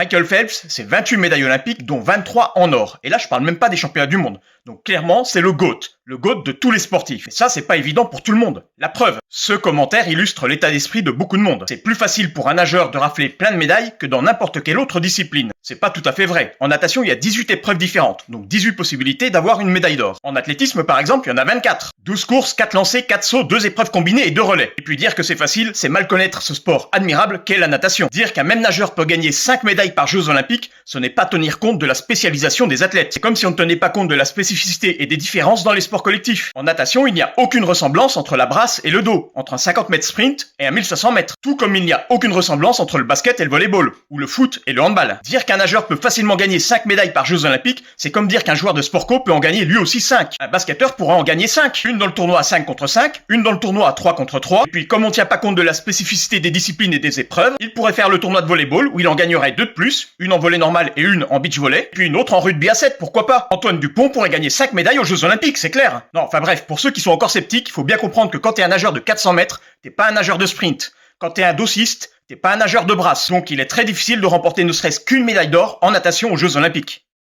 Michael Phelps, c'est 28 médailles olympiques, dont 23 en or. Et là, je parle même pas des championnats du monde. Donc clairement, c'est le GOAT. Le GOAT de tous les sportifs. Et ça, c'est pas évident pour tout le monde. La preuve, ce commentaire illustre l'état d'esprit de beaucoup de monde. C'est plus facile pour un nageur de rafler plein de médailles que dans n'importe quelle autre discipline. C'est pas tout à fait vrai. En natation, il y a 18 épreuves différentes, donc 18 possibilités d'avoir une médaille d'or. En athlétisme, par exemple, il y en a 24. 12 courses, 4 lancers, 4 sauts, 2 épreuves combinées et 2 relais. Et puis dire que c'est facile, c'est mal connaître ce sport admirable qu'est la natation. Dire qu'un même nageur peut gagner 5 médailles par Jeux Olympiques, ce n'est pas tenir compte de la spécialisation des athlètes. C'est comme si on ne tenait pas compte de la spécificité et des différences dans les sports collectifs. En natation, il n'y a aucune ressemblance entre la brasse et le dos, entre un 50 mètres sprint et un 1500 mètres. Tout comme il n'y a aucune ressemblance entre le basket et le volleyball, ou le foot et le handball. Dire qu'un nageur peut facilement gagner 5 médailles par Jeux Olympiques, c'est comme dire qu'un joueur de sport co peut en gagner lui aussi 5. Un basketteur pourra en gagner 5. Une dans le tournoi à 5 contre 5, une dans le tournoi à 3 contre 3. Et puis comme on ne tient pas compte de la spécificité des disciplines et des épreuves, il pourrait faire le tournoi de volleyball où il en gagnerait 2 de plus, une en volley normal et une en beach volley, puis une autre en rugby à 7, pourquoi pas. Antoine Dupont pourrait gagner 5 médailles aux Jeux Olympiques, c'est clair. Non, enfin bref, pour ceux qui sont encore sceptiques, il faut bien comprendre que quand t'es un nageur de 400 mètres, t'es pas un nageur de sprint. Quand t'es un dossiste, t'es pas un nageur de brasse. Donc il est très difficile de remporter ne serait-ce qu'une médaille d'or en natation aux Jeux Olympiques.